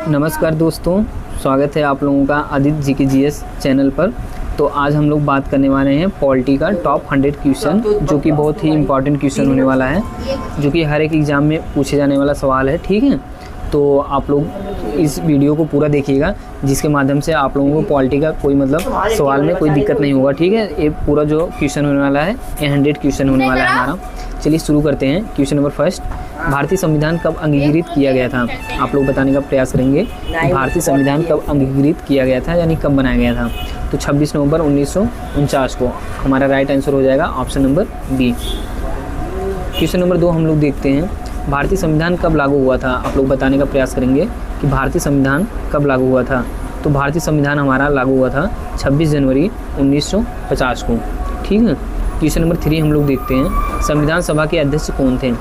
नमस्कार दोस्तों, स्वागत है आप लोगों का आदित्य जी के जीएस चैनल पर। तो आज हम लोग बात करने वाले हैं पॉलिटी का टॉप 100 क्वेश्चन, जो कि बहुत ही इम्पॉर्टेंट क्वेश्चन होने वाला है, जो कि हर एक एग्ज़ाम में पूछे जाने वाला सवाल है। ठीक है, तो आप लोग इस वीडियो को पूरा देखिएगा, जिसके माध्यम से आप लोगों को पॉलिटी का कोई सवाल में कोई दिक्कत नहीं होगा। ठीक है, ये पूरा जो क्वेश्चन होने वाला है 100 क्वेश्चन होने वाला है हमारा। चलिए शुरू करते हैं। क्वेश्चन नंबर फर्स्ट, भारतीय संविधान कब अंगीकृत किया गया था? आप लोग बताने का प्रयास करेंगे। भारतीय संविधान कब अंगीकृत किया गया था, यानी कब बनाया गया था? तो 26 नवंबर 1949 को हमारा राइट आंसर हो जाएगा option number B. Question number 2 हम लोग देखते हैं, भारतीय संविधान कब लागू हुआ था? आप लोग बताने का प्रयास करेंगे कि भारतीय संविधान कब लागू हुआ था। तो भारतीय संविधान हमारा लागू हुआ था 26 जनवरी 1950 को। ठीक है। क्वेश्चन नंबर 3 हम लोग देखते हैं, संविधान सभा के अध्यक्ष कौन थे?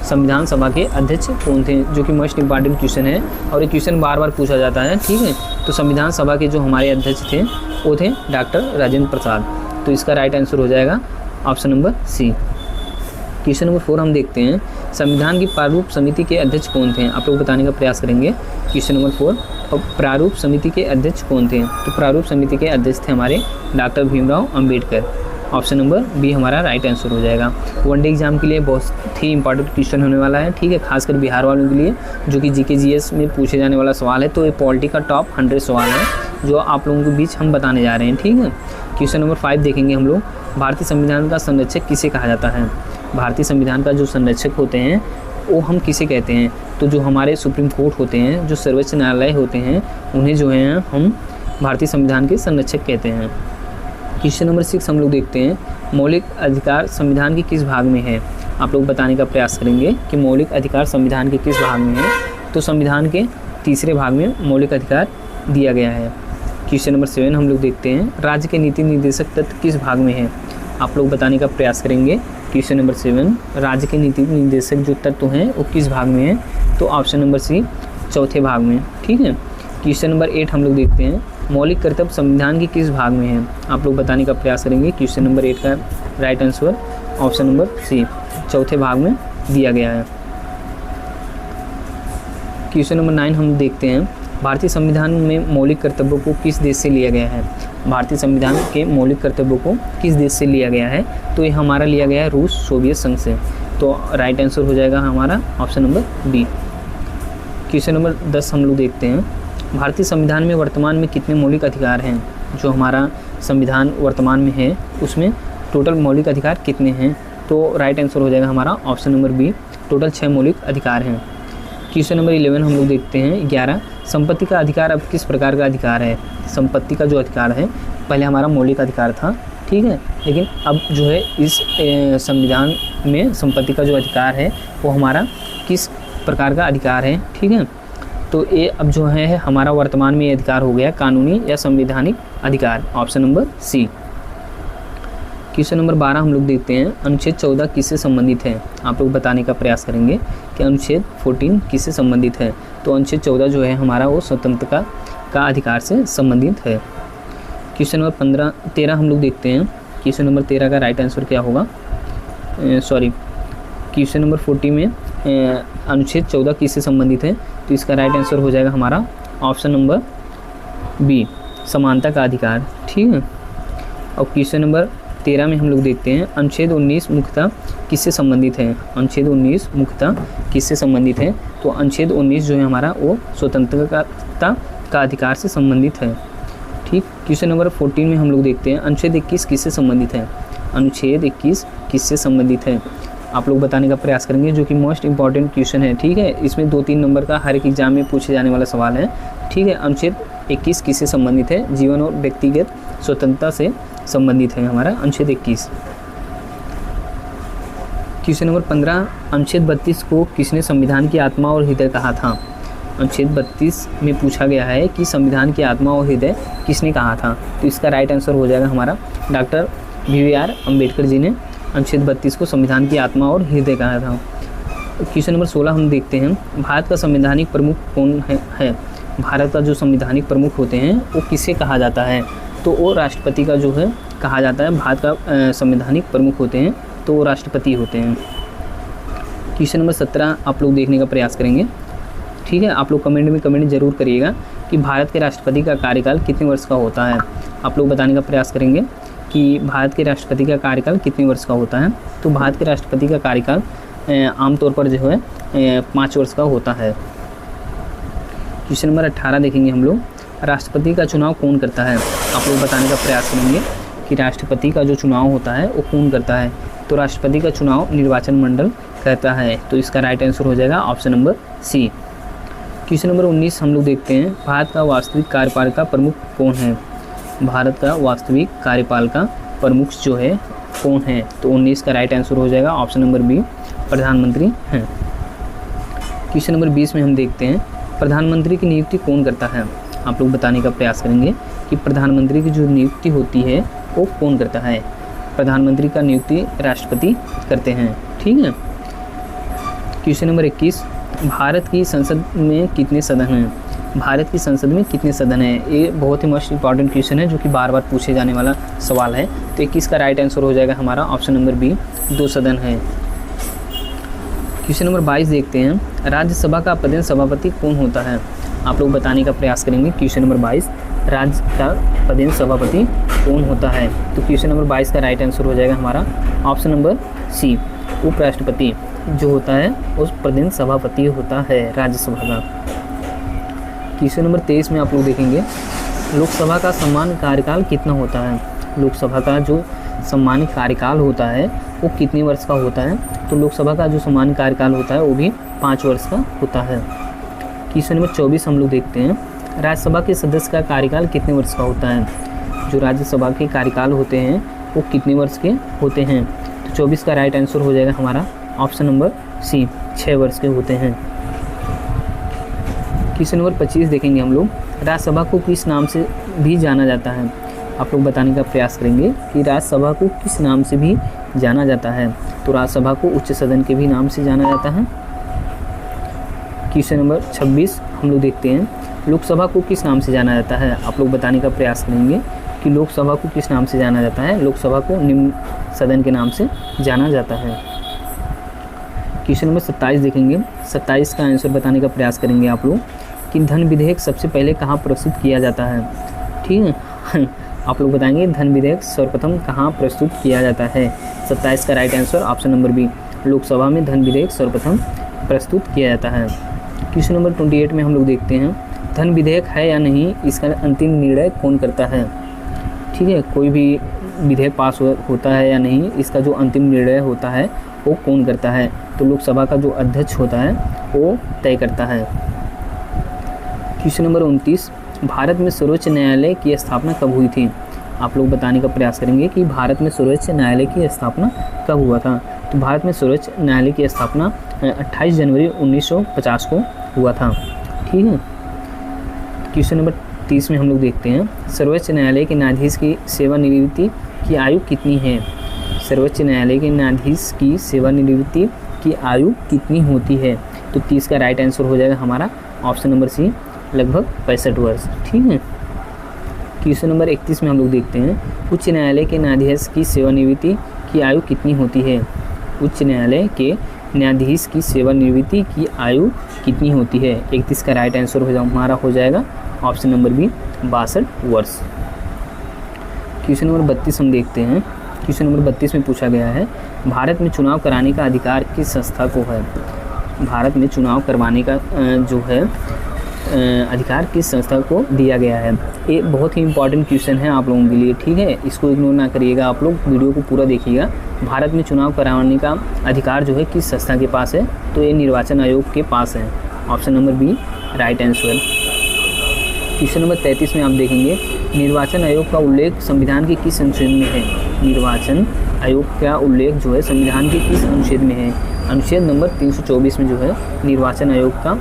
संविधान सभा के अध्यक्ष कौन थे, जो कि मोस्ट इंपॉर्टेंट क्वेश्चन है और ये क्वेश्चन बार बार पूछा जाता है। ठीक है, तो संविधान सभा के जो हमारे अध्यक्ष थे वो थे डॉक्टर राजेंद्र प्रसाद। तो इसका राइट आंसर हो जाएगा option number C. Question number 4 हम देखते हैं, संविधान की प्रारूप समिति के अध्यक्ष कौन थे? आप लोग बताने का प्रयास करेंगे। क्वेश्चन नंबर 4, और प्रारूप समिति के अध्यक्ष कौन थे? तो प्रारूप समिति के अध्यक्ष थे हमारे doctor Bhimrao Ambedkar. Option number B हमारा राइट आंसर हो जाएगा। वनडे एग्जाम के लिए बहुत ही इंपॉर्टेंट क्वेश्चन होने वाला है। ठीक है, खासकर बिहार वालों के लिए, जो कि जीके जीएस में पूछे जाने वाला सवाल है। तो ये पॉलिटी का टॉप 100 सवाल है, जो आप लोगों के बीच हम बताने जा रहे हैं। ठीक है, क्वेश्चन नंबर 5 देखेंगे हम लोग, भारतीय संविधान का संरक्षक किसे कहा जाता है? भारतीय संविधान का जो संरक्षक होते हैं वो हम किसे कहते हैं? तो जो हमारे सुप्रीम कोर्ट होते हैं, जो सर्वोच्च न्यायालय होते हैं, उन्हें जो है हम भारतीय संविधान के संरक्षक कहते हैं। क्वेश्चन नंबर 6 हम लोग देखते हैं, मौलिक अधिकार संविधान के किस भाग में है? आप लोग बताने का प्रयास करेंगे कि मौलिक अधिकार संविधान के किस भाग में है। तो संविधान के तीसरे भाग में मौलिक अधिकार दिया गया है। क्वेश्चन नंबर 7 हम लोग देखते हैं, राज्य के नीति निर्देशक तत्व किस भाग में है? आप लोग बताने का प्रयास करेंगे। क्वेश्चन नंबर 7, राज्य के नीति निर्देशक जो तत्व हैं वो किस भाग में है? तो ऑप्शन नंबर सी, चौथे भाग में। ठीक है। क्वेश्चन नंबर 8 हम लोग देखते हैं, मौलिक कर्तव्य संविधान के किस भाग में है? आप लोग बताने का प्रयास करेंगे। क्वेश्चन नंबर 8 का right answer option number C, चौथे भाग में दिया गया है। क्वेश्चन नंबर 9 हम देखते हैं, भारतीय संविधान में मौलिक कर्तव्यों को किस देश से लिया गया है? भारतीय संविधान के मौलिक कर्तव्यों को किस देश से लिया गया है? तो ये हमारा लिया गया है रूस सोवियत संघ से। तो राइट आंसर हो जाएगा हमारा option number B. Question number 10 हम लोग देखते हैं, भारतीय संविधान में वर्तमान में कितने मौलिक अधिकार हैं? जो हमारा संविधान वर्तमान में है उसमें टोटल मौलिक अधिकार कितने हैं? तो राइट आंसर हो जाएगा हमारा ऑप्शन नंबर बी, टोटल 6 मौलिक अधिकार हैं। क्वेश्चन नंबर 11 हम लोग देखते हैं, 11, संपत्ति का अधिकार अब किस प्रकार का अधिकार है? संपत्ति का जो अधिकार है पहले हमारा मौलिक अधिकार था। ठीक है, लेकिन अब जो है इस संविधान में संपत्ति का जो अधिकार है वो हमारा किस प्रकार का अधिकार है? ठीक है, तो ये अब जो है हमारा वर्तमान में ये अधिकार हो गया कानूनी या संवैधानिक अधिकार। Option number C. Question number 12 हम लोग देखते हैं, अनुच्छेद 14 किससे संबंधित है? आप लोग बताने का प्रयास करेंगे कि अनुच्छेद 14 किससे संबंधित है। तो अनुच्छेद 14 जो है हमारा वो स्वतंत्रता का अधिकार से संबंधित है। क्वेश्चन नंबर 13 हम लोग देखते हैं, क्वेश्चन नंबर 13 का राइट आंसर क्या होगा? क्वेश्चन नंबर 40 में अनुच्छेद 14 किससे संबंधित है? तो इसका राइट आंसर हो जाएगा हमारा ऑप्शन नंबर बी, समानता का अधिकार। ठीक है। और क्वेश्चन नंबर 13 में हम लोग देखते हैं, अनुच्छेद 19 मुख्यतः किससे संबंधित है? अनुच्छेद 19 मुख्यतः किससे संबंधित है? तो अनुच्छेद 19 जो है हमारा वो स्वतंत्रता का अधिकार से संबंधित है। ठीक। क्वेश्चन नंबर 14 में हम लोग देखते हैं, अनुच्छेद 21 किससे संबंधित है? अनुच्छेद 21 किससे संबंधित है? आप लोग बताने का प्रयास करेंगे, जो कि मोस्ट इंपॉर्टेंट क्वेश्चन है। ठीक है, इसमें 2-3 नंबर का हर एक एग्जाम में पूछे जाने वाला सवाल है। ठीक है, अनुच्छेद 21 किससे संबंधित है? जीवन और व्यक्तिगत स्वतंत्रता से संबंधित है हमारा अनुच्छेद 21। क्वेश्चन नंबर 15, अनुच्छेद 32 को किसने संविधान की आत्मा और हृदय कहा था? अनुच्छेद 32 में पूछा गया है कि संविधान की आत्मा और हृदय किसने कहा था? तो इसका राइट आंसर हो जाएगा हमारा डॉक्टर BR अम्बेडकर जी ने अनुच्छेद 32 को संविधान की आत्मा और हृदय कहा था। क्वेश्चन नंबर 16 हम देखते हैं, भारत का संवैधानिक प्रमुख कौन है? भारत का जो संवैधानिक प्रमुख होते हैं वो किसे कहा जाता है? तो वो राष्ट्रपति का जो है कहा जाता है। भारत का संवैधानिक प्रमुख होते हैं तो वो राष्ट्रपति होते हैं। क्वेश्चन नंबर 17 आप लोग देखने का प्रयास करेंगे। ठीक है, आप लोग कमेंट में कमेंट जरूर करिएगा कि भारत के राष्ट्रपति का कार्यकाल कितने वर्ष का होता है। आप लोग बताने का प्रयास करेंगे कि भारत के राष्ट्रपति का कार्यकाल कितने वर्ष का होता है। तो भारत के राष्ट्रपति का कार्यकाल आमतौर पर जो है 5 वर्ष का होता है। क्वेश्चन नंबर 18 देखेंगे हम लोग, राष्ट्रपति का चुनाव कौन करता है। आप लोग बताने का प्रयास करेंगे कि राष्ट्रपति का जो चुनाव होता है वो कौन करता है। तो राष्ट्रपति का चुनाव निर्वाचन मंडल करता है। तो इसका राइट आंसर हो जाएगा option number C. Question number 19 हम लोग देखते हैं, भारत का वास्तविक कार्यपाल का प्रमुख कौन है। भारत का वास्तविक कार्यपाल का प्रमुख जो है कौन है। तो 19 का राइट आंसर हो जाएगा ऑप्शन नंबर बी, प्रधानमंत्री हैं। क्वेश्चन नंबर 20 में हम देखते हैं, प्रधानमंत्री की नियुक्ति कौन करता है। आप लोग बताने का प्रयास करेंगे कि प्रधानमंत्री की जो नियुक्ति होती है वो कौन करता है। प्रधानमंत्री का नियुक्ति राष्ट्रपति करते हैं, ठीक है। क्वेश्चन नंबर 21, भारत की संसद में कितने सदन हैं। भारत की संसद में कितने सदन हैं। ये बहुत ही मोस्ट इंपॉर्टेंट क्वेश्चन है जो कि बार बार पूछे जाने वाला सवाल है। तो 21 का राइट आंसर हो जाएगा हमारा ऑप्शन नंबर बी, 2 सदन है। क्वेश्चन नंबर 22 देखते हैं, राज्यसभा का प्रधान सभापति कौन होता है। आप लोग बताने का प्रयास करेंगे। क्वेश्चन नंबर 22, राज्य का प्रधान सभापति कौन होता है। तो क्वेश्चन नंबर 22 का राइट आंसर हो जाएगा हमारा ऑप्शन नंबर सी, उपराष्ट्रपति जो होता है उस प्रधान सभापति होता है राज्यसभा का। क्वेश्चन नंबर 23 में आप लोग देखेंगे, लोकसभा का सम्मान कार्यकाल कितना होता है। लोकसभा का जो सम्मान कार्यकाल होता है वो कितने वर्ष का होता है। तो लोकसभा का जो सम्मान कार्यकाल होता है वो भी 5 वर्ष का होता है। क्वेश्चन नंबर 24 हम लोग देखते हैं, राज्यसभा के सदस्य का कार्यकाल कितने वर्ष का होता है। जो राज्यसभा के कार्यकाल होते हैं वो कितने वर्ष के होते हैं। तो 24 का राइट आंसर हो जाएगा हमारा ऑप्शन नंबर सी, 6 वर्ष के होते हैं। क्वेश्चन नंबर 25 देखेंगे हम लोग, राज्यसभा को किस नाम से भी जाना जाता है। आप लोग बताने का प्रयास करेंगे कि राज्यसभा को किस नाम से भी जाना जाता है। तो राज्यसभा को उच्च सदन के भी नाम से जाना जाता है। क्वेश्चन नंबर 26 हम लोग देखते हैं, लोकसभा को किस नाम से जाना जाता है। आप लोग बताने का प्रयास करेंगे कि लोकसभा को किस नाम से जाना जाता है। लोकसभा को निम्न सदन के नाम से जाना जाता है। क्वेश्चन नंबर 27 देखेंगे, 27 का आंसर बताने का प्रयास करेंगे आप लोग कि धन विधेयक सबसे पहले कहाँ प्रस्तुत किया जाता है। ठीक है आप लोग बताएंगे धन विधेयक सर्वप्रथम कहाँ प्रस्तुत किया जाता है। 27 का right answer option number B, Lok Sabha में धन विधेयक सर्वप्रथम प्रस्तुत किया जाता है। क्वेश्चन नंबर 28 में हम लोग देखते हैं, धन विधेयक है या नहीं इसका अंतिम निर्णय कौन करता है। ठीक है, कोई भी विधेयक पास होता है या नहीं इसका जो अंतिम निर्णय होता है वो कौन करता है। तो लोकसभा का जो अध्यक्ष होता है वो तय करता है। क्वेश्चन नंबर 29, भारत में सर्वोच्च न्यायालय की स्थापना कब हुई थी। आप लोग बताने का प्रयास करेंगे कि भारत में सर्वोच्च न्यायालय की स्थापना कब हुआ था। तो भारत में सर्वोच्च न्यायालय की स्थापना 28 जनवरी 1950 को हुआ था। ठीक है। क्वेश्चन नंबर 30 में हम लोग देखते हैं, सर्वोच्च न्यायालय के न्यायाधीश की सेवानिवृत्ति की आयु कितनी है। सर्वोच्च न्यायालय के न्यायाधीश की सेवानिवृत्ति की आयु कितनी होती है। तो 30 का राइट आंसर हो जाएगा हमारा ऑप्शन नंबर सी, लगभग 65 वर्ष। ठीक है। क्वेश्चन नंबर 31 में हम लोग देखते हैं, उच्च न्यायालय के न्यायाधीश की सेवानिवृत्ति की आयु कितनी होती है। उच्च न्यायालय के न्यायाधीश की सेवानिवृत्ति की आयु कितनी होती है। 31 का राइट आंसर हमारा हो जाएगा ऑप्शन नंबर बी, 62 वर्ष। क्वेश्चन नंबर 32 हम देखते हैं, क्वेश्चन नंबर 32 में पूछा गया है, भारत में चुनाव कराने का अधिकार किस संस्था को है। भारत में चुनाव करवाने का जो है अधिकार किस संस्था को दिया गया है। ये बहुत ही इंपॉर्टेंट क्वेश्चन है आप लोगों के लिए। ठीक है, इसको इग्नोर ना करिएगा, आप लोग वीडियो को पूरा देखिएगा। भारत में चुनाव कराने का अधिकार जो है किस संस्था के पास है। तो ये निर्वाचन आयोग के पास है। Option number B right answer. Question number 33 में आप देखेंगे, निर्वाचन आयोग का उल्लेख संविधान के किस अनुच्छेद में है। निर्वाचन आयोग का उल्लेख जो है संविधान के किस अनुच्छेद में है। अनुच्छेद नंबर 324 में जो है निर्वाचन आयोग का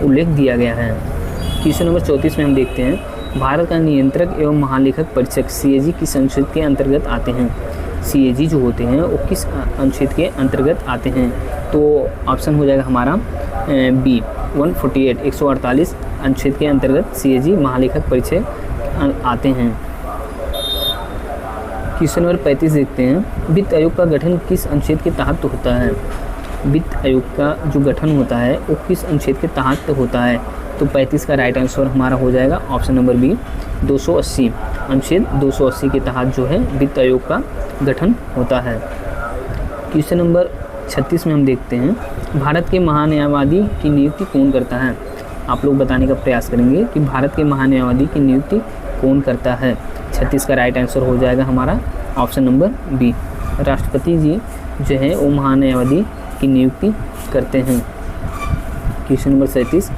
उल्लेख दिया गया है। क्वेश्चन नंबर 34 में हम देखते हैं, भारत का नियंत्रक एवं महालेखक परीक्षक CAG किस अनुच्छेद के अंतर्गत आते हैं। CAG जो होते हैं वो किस अनुच्छेद के अंतर्गत आते हैं। तो ऑप्शन हो जाएगा हमारा बी 148 148 अनुच्छेद के अंतर्गत CAG महालेखक परीक्षक आते हैं। क्वेश्चन नंबर 35 देखते हैं, वित्त आयोग का गठन किस अनुच्छेद के तहत होता है। वित्त आयोग का जो गठन होता है वो किस अनुच्छेद के तहत होता है? तो 35 का राइट आंसर हमारा हो जाएगा ऑप्शन नंबर बी 280। अनुच्छेद 280 के तहत जो है वित्त आयोग का गठन होता है। क्वेश्चन नंबर 36 में हम देखते हैं, भारत के महान्यायवादी की नियुक्ति कौन करता है? आप लोग बताने का प्रयास करेंगे कि भारत के महान्यायवादी की नियुक्ति कौन करता है। 36 का राइट आंसर हो जाएगा हमारा ऑप्शन नंबर बी, राष्ट्रपति जी जो है वो महान्यायवादी की नियुक्ति करते हैं। क्वेश्चन नंबर 37,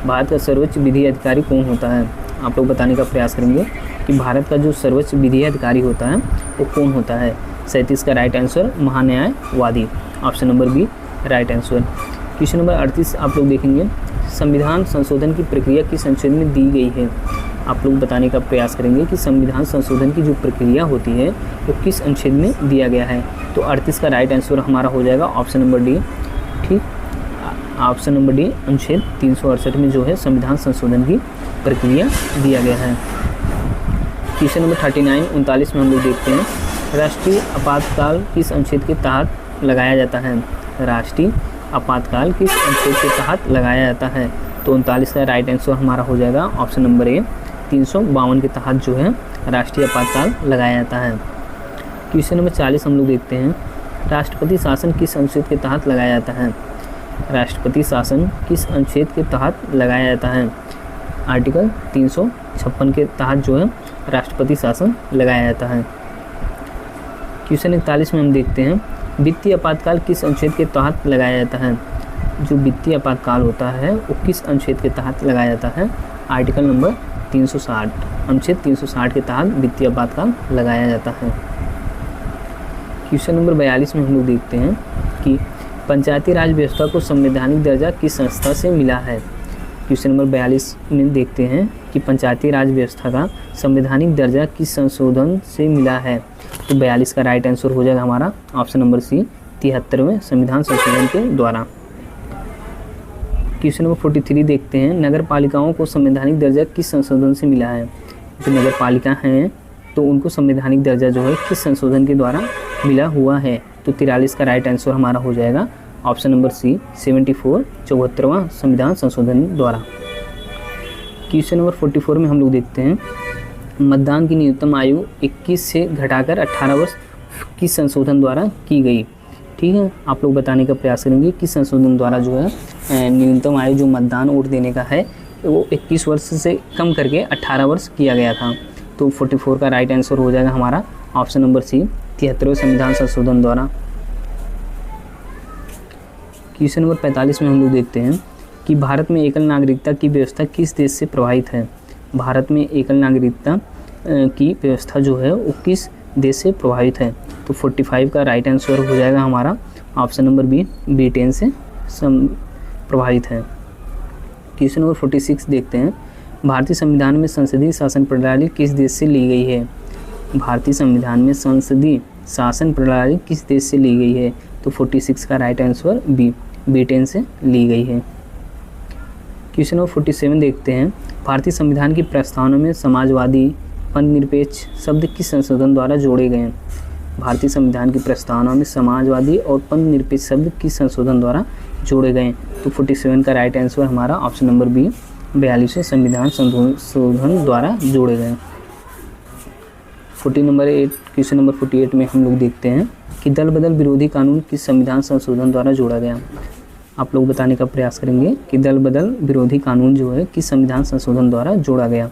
भारत का सर्वोच्च विधि अधिकारी कौन होता है? आप लोग बताने का प्रयास करेंगे कि भारत का जो सर्वोच्च विधि अधिकारी होता है वो कौन होता है। 37 का राइट आंसर महान्यायवादी, option number B right answer. Question number 38 आप लोग देखेंगे, संविधान संशोधन की प्रक्रिया किस अनुच्छेद में दी गई है? आप लोग बताने का प्रयास करेंगे कि संविधान संशोधन की जो प्रक्रिया होती है वो किस अनुच्छेद में दिया गया है। तो 38 का राइट आंसर हमारा हो जाएगा ऑप्शन नंबर डी। ठीक, ऑप्शन नंबर डी अनुच्छेद 368 में जो है संविधान संशोधन की प्रक्रिया दिया गया है। क्वेश्चन नंबर 39 में हम लोग देखते हैं, राष्ट्रीय आपातकाल किस अनुच्छेद के तहत लगाया जाता है? राष्ट्रीय आपातकाल किस अनुच्छेद के तहत लगाया जाता है? तो 39 का राइट आंसर हमारा हो जाएगा ऑप्शन नंबर ए 352 के तहत जो है राष्ट्रीय आपातकाल लगाया जाता है। क्वेश्चन नंबर 40 हम लोग देखते हैं, राष्ट्रपति शासन किस अनुच्छेद के तहत लगाया जाता है? राष्ट्रपति शासन किस अनुच्छेद के तहत लगाया जाता है? आर्टिकल 356 के तहत जो है राष्ट्रपति शासन लगाया जाता है। क्वेश्चन 41 में हम देखते हैं, वित्तीय आपातकाल किस अनुच्छेद के तहत लगाया जाता है? जो वित्तीय आपातकाल होता है वो किस अनुच्छेद के तहत लगाया जाता है? आर्टिकल नंबर 360, अनुच्छेद 360 के तहत वित्तीय आपातकाल लगाया जाता है। क्वेश्चन नंबर 42 में हम लोग देखते हैं कि पंचायती राज व्यवस्था को संवैधानिक दर्जा किस संस्था से मिला है? क्वेश्चन नंबर 42 में देखते हैं कि पंचायती राज व्यवस्था का संवैधानिक दर्जा किस संशोधन से मिला है। तो 42 का राइट आंसर हो जाएगा हमारा ऑप्शन नंबर सी 73वें संविधान संशोधन के द्वारा। क्वेश्चन नंबर 43 देखते हैं, नगर पालिकाओं को संवैधानिक दर्जा किस संशोधन से मिला है? जो नगर पालिका हैं तो उनको संवैधानिक दर्जा जो है किस संशोधन के द्वारा मिला हुआ है? तो 43 का राइट आंसर हमारा हो जाएगा ऑप्शन नंबर सी 74 74वां संविधान संशोधन द्वारा। क्वेश्चन नंबर 44 में हम लोग देखते हैं, मतदान की न्यूनतम आयु 21 से घटाकर 18 वर्ष किस संशोधन द्वारा की गई? ठीक है, आप लोग बताने का प्रयास करेंगे कि संशोधन द्वारा जो है न्यूनतम आयु जो मतदान वोट देने का है वो 21 वर्ष से कम करके 18 वर्ष किया गया था। तो 44 का राइट आंसर हो जाएगा हमारा ऑप्शन नंबर सी 73वें संविधान संशोधन द्वारा। क्वेश्चन नंबर 45 में हम लोग देखते हैं कि भारत में एकल नागरिकता की व्यवस्था किस देश से प्रभावित है? भारत में एकल नागरिकता की व्यवस्था जो है वो किस देश से प्रभावित है? तो 45 का राइट आंसर हो जाएगा हमारा ऑप्शन नंबर बी ब्रिटेन से प्रभावित है। क्वेश्चन नंबर 46 देखते हैं, भारतीय संविधान में संसदीय शासन प्रणाली किस देश से ली गई है? भारतीय संविधान में संसदीय शासन प्रणाली किस देश से ली गई है? तो 46 का राइट आंसर बी ब्रिटेन से ली गई है। क्वेश्चन नंबर 47 देखते हैं, भारतीय संविधान की प्रस्तावना में समाजवादी पंथनिरपेक्ष शब्द किस संशोधन द्वारा जोड़े गए हैं? भारतीय संविधान की प्रस्तावना में समाजवादी और पंथनिरपेक्ष शब्द किस संशोधन द्वारा जोड़े गए? तो 47 का राइट आंसर हमारा ऑप्शन नंबर बी 42वें संविधान संशोधन द्वारा जोड़े गए। क्वेश्चन नंबर 48 में हम लोग देखते हैं कि दल बदल विरोधी कानून किस संविधान संशोधन द्वारा जोड़ा गया? आप लोग बताने का प्रयास करेंगे कि दल बदल विरोधी कानून जो है किस संविधान संशोधन द्वारा जोड़ा गया?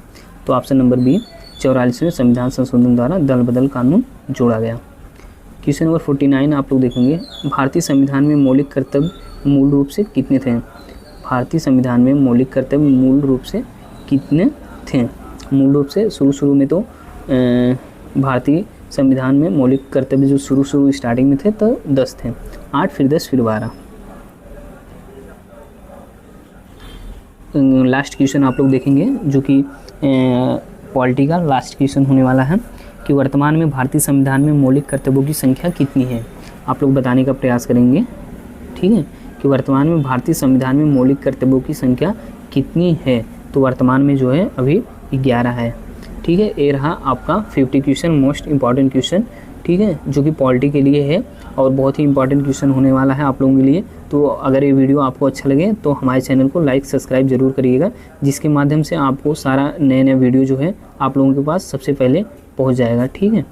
तो ऑप्शन नंबर बी 44वें संविधान संशोधन द्वारा दल बदल कानून जोड़ा गया। क्वेश्चन नंबर 49 आप लोग देखेंगे, भारतीय संविधान में मौलिक कर्तव्य मूल रूप से कितने थे? भारतीय संविधान में मौलिक कर्तव्य मूल रूप से कितने थे? मूल रूप से शुरू में तो भारतीय संविधान में मौलिक कर्तव्य जो शुरू स्टार्टिंग में थे तो 10 थे, 8 फिर 10 फिर 12। लास्ट क्वेश्चन आप लोग देखेंगे जो कि पॉलिटी का लास्ट क्वेश्चन होने वाला है कि वर्तमान में भारतीय संविधान में मौलिक कर्तव्यों की संख्या कितनी है? आप लोग बताने का प्रयास करेंगे, ठीक है, कि वर्तमान में भारतीय संविधान में मौलिक कर्तव्यों की संख्या कितनी है? तो वर्तमान में जो है अभी 11 है। ठीक है, ये रहा आपका 50 क्वेश्चन मोस्ट इम्पॉर्टेंट क्वेश्चन ठीक है, जो कि पॉलिटी के लिए है और बहुत ही इंपॉर्टेंट क्वेश्चन होने वाला है आप लोगों के लिए। तो अगर ये वीडियो आपको अच्छा लगे तो हमारे चैनल को लाइक सब्सक्राइब जरूर करिएगा, जिसके माध्यम से आपको सारा नए वीडियो जो है आप लोगों के पास सबसे पहले पहुंच जाएगा। ठीक है।